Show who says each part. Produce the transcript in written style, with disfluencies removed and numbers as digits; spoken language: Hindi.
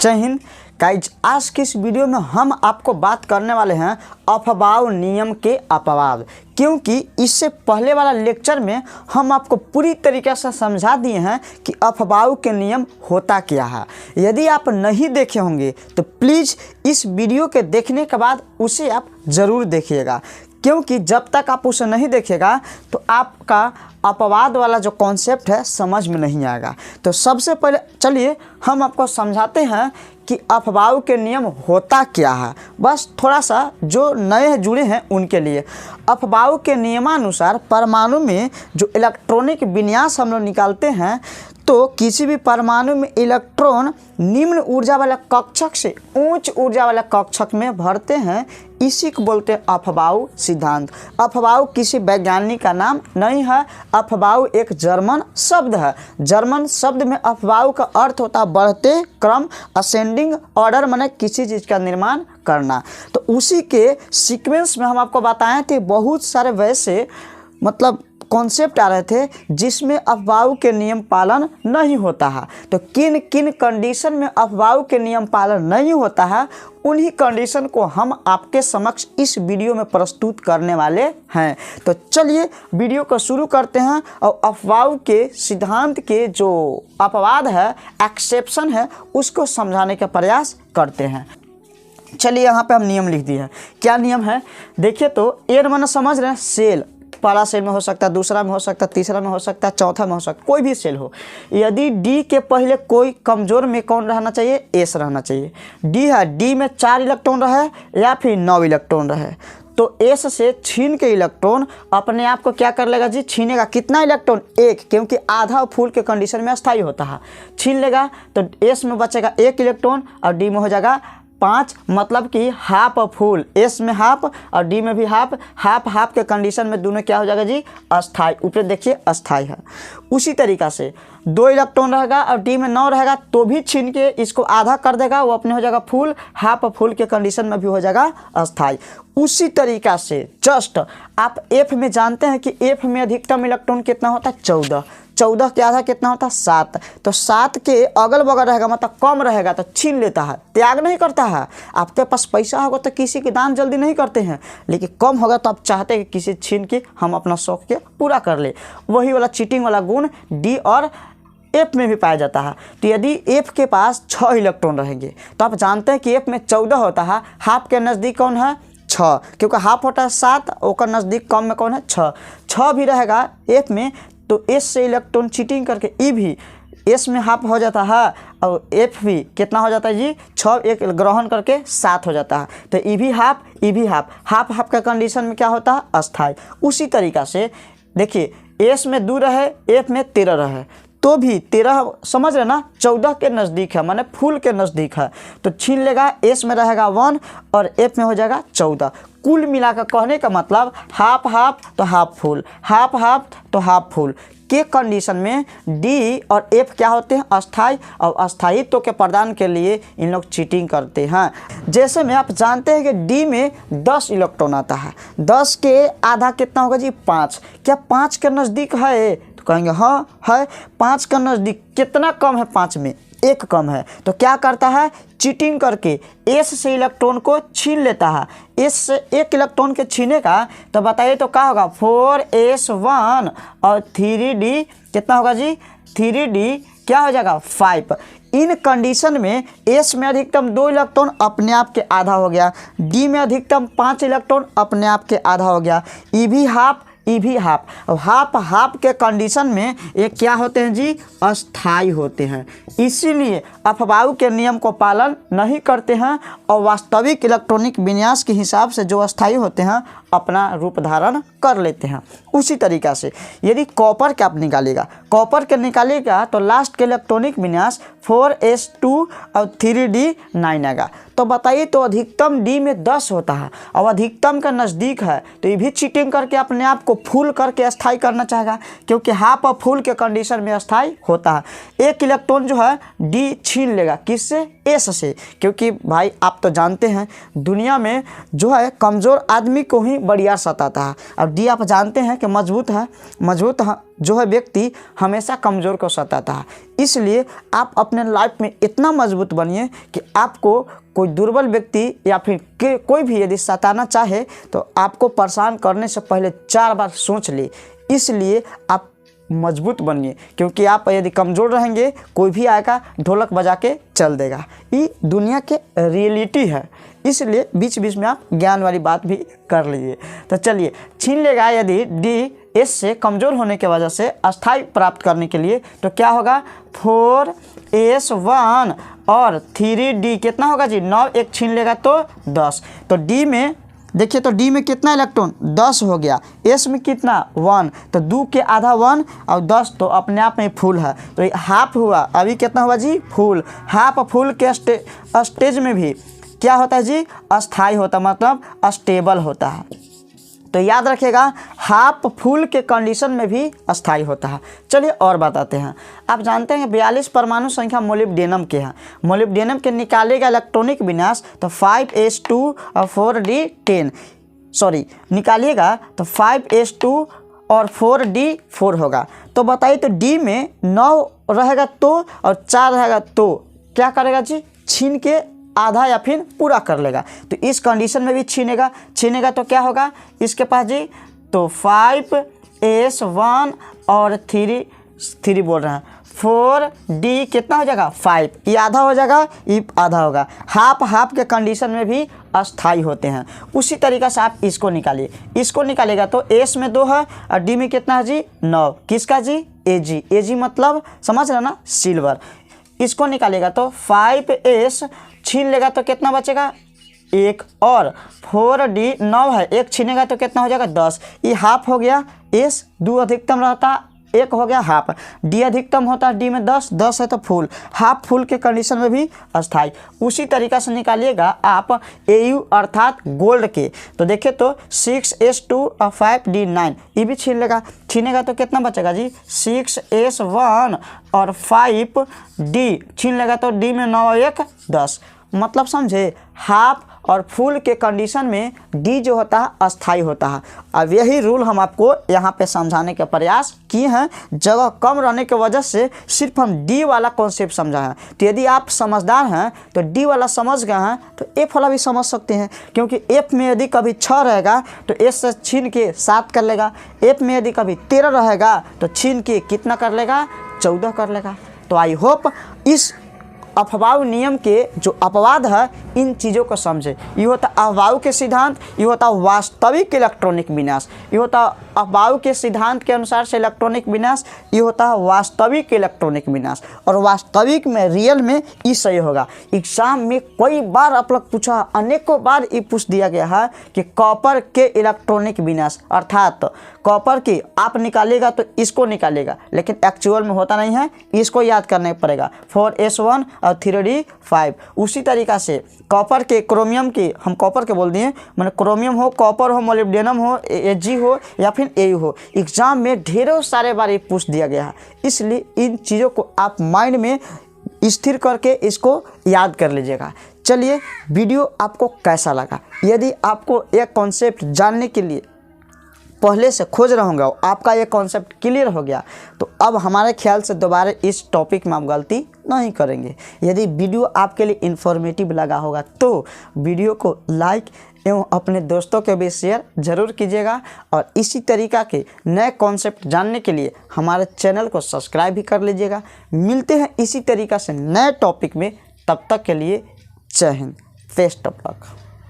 Speaker 1: जय हिंद गाइज। आज की इस वीडियो में हम आपको बात करने वाले हैं अफबाउ नियम के अपवाद, क्योंकि इससे पहले वाला लेक्चर में हम आपको पूरी तरीके से समझा दिए हैं कि अफबाउ के नियम होता क्या है। यदि आप नहीं देखे होंगे तो प्लीज़ इस वीडियो के देखने के बाद उसे आप ज़रूर देखिएगा, क्योंकि जब तक आप उसे नहीं देखेगा तो आपका अपवाद वाला जो कॉन्सेप्ट है समझ में नहीं आएगा। तो सबसे पहले चलिए हम आपको समझाते हैं कि अफबाउ के नियम होता क्या है, बस थोड़ा सा जो नए जुड़े हैं उनके लिए। अफबाउ के नियमानुसार परमाणु में जो इलेक्ट्रॉनिक विन्यास हम लोग निकालते हैं, तो किसी भी परमाणु में इलेक्ट्रॉन निम्न ऊर्जा वाला कक्षक से उच्च ऊर्जा वाला कक्षक में भरते हैं, इसी को बोलते हैं अफबाउ सिद्धांत। अफबाउ किसी वैज्ञानिक का नाम नहीं है, अफबाउ एक जर्मन शब्द है। जर्मन शब्द में अफबाउ का अर्थ होता है बढ़ते क्रम, असेंडिंग ऑर्डर, माने किसी चीज़ का निर्माण करना। तो उसी के सीक्वेंस में हम आपको बताएं थे बहुत सारे वैसे मतलब कॉन्सेप्ट आ रहे थे जिसमें अफबाउ के नियम पालन नहीं होता है। तो किन किन कंडीशन में अफबाउ के नियम पालन नहीं होता है, उन्हीं कंडीशन को हम आपके समक्ष इस वीडियो में प्रस्तुत करने वाले हैं। तो चलिए वीडियो को शुरू करते हैं और अफबाउ के सिद्धांत के जो अपवाद है, एक्सेप्शन है, उसको समझाने का प्रयास करते हैं। चलिए यहाँ पे हम नियम लिख दिए हैं। क्या नियम है देखिए, तो एयर माना समझ रहे हैं सेल, पहला सेल में हो सकता है, दूसरा में हो सकता है, तीसरा में हो सकता है, चौथा में हो सकता है, कोई भी सेल हो। यदि डी के पहले कोई कमजोर में कौन रहना चाहिए, एस रहना चाहिए। डी है, डी में 4 इलेक्ट्रॉन रहे या फिर 9 इलेक्ट्रॉन रहे, तो एस से छीन के इलेक्ट्रॉन अपने आप को क्या कर लेगा जी, छीनेगा। कितना इलेक्ट्रॉन, 1, क्योंकि आधा फूल के कंडीशन में अस्थायी होता है, छीन लेगा। तो एस में बचेगा 1 इलेक्ट्रॉन और डी में हो जाएगा 5, मतलब कि हाफ फुल। एस में हाफ और डी में भी हाफ, हाफ हाफ के कंडीशन में दोनों क्या हो जाएगा जी, अस्थाई। ऊपर देखिए अस्थाई है। उसी तरीका से 2 इलेक्ट्रॉन रहेगा और डी में 9 रहेगा, तो भी छीन के इसको आधा कर देगा, वो अपने हो जाएगा फुल, हाफ फुल के कंडीशन में भी हो जाएगा अस्थाई। उसी तरीका से जस्ट आप एफ में जानते हैं कि एफ में अधिकतम इलेक्ट्रॉन कितना होता है, 14। 14 के आधा कितना होता है, 7। तो 7 के अगल बगल रहेगा, मतलब कम रहेगा तो छीन लेता है, त्याग नहीं करता है। आपके पास पैसा होगा तो किसी की दान जल्दी नहीं करते हैं, लेकिन कम होगा तो आप चाहते हैं कि किसी छीन के हम अपना शौक के पूरा कर ले। वही वाला चीटिंग वाला गुण डी और एफ में भी पाया जाता है। तो यदि एफ के पास 6 इलेक्ट्रॉन रहेंगे तो आप जानते हैं कि एफ में 14 होता है, हाफ के नज़दीक कौन है, 6, क्योंकि हाफ होता है 7, और नज़दीक कम में कौन है, 6 भी रहेगा एफ में। तो एस से इलेक्ट्रॉन चीटिंग करके ई भी एस में हाफ हो जाता है और एफ भी कितना हो जाता है जी, 6, एक ग्रहण करके 7 हो जाता है। तो ई भी हाफ, ई भी हाफ, हाफ हाफ का कंडीशन में क्या होता है, अस्थाई। उसी तरीका से देखिए एस में 2 रहे, एफ में 13 रहे, तो भी 13 समझ रहे ना, 14 के नज़दीक है, माने फुल के नज़दीक है, तो छीन लेगा। एस में रहेगा 1 और एफ में हो जाएगा 14। कुल मिलाकर कहने का मतलब हाफ हाफ तो हाफ फुल, हाफ हाफ तो हाफ फुल के कंडीशन में डी और एफ क्या होते हैं, अस्थाई, और अस्थायित्व के प्रदान के लिए इन लोग चीटिंग करते हैं। जैसे में आप जानते हैं कि डी में 10 इलेक्ट्रॉन आता है, 10 के आधा कितना होगा जी, 5। क्या 5 के नज़दीक है, तो कहेंगे हाँ है। 5 का नज़दीक कितना कम है, 5 में 1 कम है, तो क्या करता है, चीटिंग करके एस से इलेक्ट्रॉन को छीन लेता है। एस से 1 इलेक्ट्रॉन के छीने का, तो बताइए तो क्या होगा, 4s1 और 3d कितना होगा जी, 3d क्या हो जाएगा, 5। इन कंडीशन में एस में अधिकतम 2 इलेक्ट्रॉन अपने आप के आधा हो गया, डी में अधिकतम 5 इलेक्ट्रॉन अपने आप के आधा हो गया, ई भी हाफ, ई भी हाफ। और हाफ हाफ के कंडीशन में ये क्या होते हैं जी, अस्थाई होते हैं। इसीलिए अफबाउ के नियम को पालन नहीं करते हैं और वास्तविक इलेक्ट्रॉनिक विन्यास के हिसाब से जो अस्थाई होते हैं अपना रूप धारण कर लेते हैं। उसी तरीका से यदि कॉपर के आप निकालिएगा, कॉपर के निकालिएगा तो लास्ट के इलेक्ट्रॉनिक विन्यास 4s2 और 3d9 आएगा। तो बताइए तो अधिकतम डी में 10 होता है और अधिकतम का नज़दीक है, तो ये भी चीटिंग करके अपने आप को फुल करके अस्थाई करना चाहेगा, क्योंकि हाफ और फुल के कंडीशन में अस्थाई होता है। 1 इलेक्ट्रॉन जो है डी छीन लेगा, किससे, एस से, क्योंकि भाई आप तो जानते हैं दुनिया में जो है कमज़ोर आदमी को ही बड़ियार सताता है, और डी आप जानते हैं कि मजबूत है, मजबूत जो है व्यक्ति हमेशा कमज़ोर को सताता है। इसलिए आप अपने लाइफ में इतना मजबूत बनिए कि आपको कोई दुर्बल व्यक्ति या फिर कोई भी यदि सताना चाहे तो आपको परेशान करने से पहले 4 बार सोच ले। इसलिए आप मजबूत बनिए, क्योंकि आप यदि कमज़ोर रहेंगे कोई भी आएगा ढोलक बजा के चल देगा। ये दुनिया के रियलिटी है, इसलिए बीच बीच में आप ज्ञान वाली बात भी कर लीजिए। तो चलिए, छीन लेगा यदि डी एस से कमज़ोर होने की वजह से अस्थाई प्राप्त करने के लिए तो क्या होगा 4s1 और 3d कितना होगा जी 9, एक छीन लेगा तो 10। तो डी में देखिए, तो डी में कितना इलेक्ट्रॉन 10 हो गया, एस में कितना 1, तो 2 के आधा 1 और 10 तो अपने आप में फुल है, तो ये हाफ हुआ। अभी कितना हुआ जी फुल। हाफ फुल के स्टेज में भी क्या होता है जी अस्थाई होता है, मतलब स्टेबल होता है। तो याद रखिएगा हाफ फुल के कंडीशन में भी अस्थाई होता है। चलिए और बताते हैं। आप जानते हैं 42 परमाणु संख्या मोलिब्डेनम के हैं। मोलिब्डेनम के निकालेगा इलेक्ट्रॉनिक विन्यास तो 5s2 और 4d10 निकालिएगा तो 5s2 और 4d4 होगा। तो बताइए, तो डी में 9 रहेगा तो और 4 रहेगा तो क्या करेगा जी छीन के आधा या फिर पूरा कर लेगा। तो इस कंडीशन में भी छीनेगा तो क्या होगा इसके पास जी, तो 5s1 और 3 बोल रहे हैं 4d कितना हो जाएगा 5, ये आधा हो जाएगा, ये आधा होगा। हाफ के कंडीशन में भी अस्थाई होते हैं। उसी तरीक़े से आप इसको निकालिए, इसको निकालेगा तो एस में 2 है और डी में कितना है जी 9, किसका जी एजी मतलब समझ रहे ना सिल्वर। इसको निकालेगा तो 5s छीन लेगा तो कितना बचेगा 1 और 4d 9 है, 1 छीनेगा तो कितना हो जाएगा 10, ये हाफ हो गया। एस 2 अधिकतम रहता 1 हो गया हाफ, डी अधिकतम होता है डी में 10 है तो फुल। हाफ फुल के कंडीशन में भी अस्थाई। उसी तरीक़ा से निकालिएगा आप AU अर्थात गोल्ड के, तो देखिए तो 6s2 और 5d9 ये भी छीनेगा तो कितना बचेगा जी 6s1 और 5d छीन लेगा तो डी में 9 1 10, मतलब समझे हाफ और फुल के कंडीशन में डी जो होता है अस्थाई होता है। अब यही रूल हम आपको यहाँ पे समझाने का प्रयास किए हैं। जगह कम रहने की वजह से सिर्फ हम डी वाला कॉन्सेप्ट समझा है। तो यदि आप समझदार हैं तो डी वाला समझ गए हैं तो एफ वाला भी समझ सकते हैं, क्योंकि एफ में यदि कभी 6 रहेगा तो एस से छीन के 7 कर लेगा। एफ में यदि कभी 13 रहेगा तो छीन के कितना कर लेगा 14 कर लेगा। तो आई होप इस अफबाऊ नियम के जो अपवाद है इन चीज़ों को समझे। ये होता अफबाऊ के सिद्धांत, ये होता वास्तविक इलेक्ट्रॉनिक विनाश। ये होता अफबाऊ के सिद्धांत के अनुसार से इलेक्ट्रॉनिक विनाश, ये होता है वास्तविक इलेक्ट्रॉनिक विनाश। और वास्तविक में रियल में ये सही होगा। एग्जाम में कई बार आप लोग पूछा, अनेकों बार ये पूछ दिया गया है कि कॉपर के इलेक्ट्रॉनिक विनाश अर्थात कॉपर की आप निकालेगा तो इसको निकालेगा, लेकिन एक्चुअल में होता नहीं है, इसको याद करना पड़ेगा 4s1 और 3d5। उसी तरीक़ा से कॉपर के क्रोमियम की, हम कॉपर के बोल दिए मैंने, क्रोमियम हो, कॉपर हो, मोलिब्डेनम हो, Ag हो या फिर AU हो, एग्जाम में ढेरों सारे बार ये पूछ दिया गया है। इसलिए इन चीज़ों को आप माइंड में स्थिर करके इसको याद कर लीजिएगा। चलिए, वीडियो आपको कैसा लगा? यदि आपको एक कॉन्सेप्ट जानने के लिए पहले से खोज रहा होगा, आपका ये कॉन्सेप्ट क्लियर हो गया, तो अब हमारे ख्याल से दोबारा इस टॉपिक में आप गलती नहीं करेंगे। यदि वीडियो आपके लिए इन्फॉर्मेटिव लगा होगा तो वीडियो को लाइक एवं अपने दोस्तों के भी शेयर ज़रूर कीजिएगा। और इसी तरीक़ा के नए कॉन्सेप्ट जानने के लिए हमारे चैनल को सब्सक्राइब भी कर लीजिएगा। मिलते हैं इसी तरीक़ा से नए टॉपिक में, तब तक के लिए जय हिंद, बेस्ट ऑफ लक।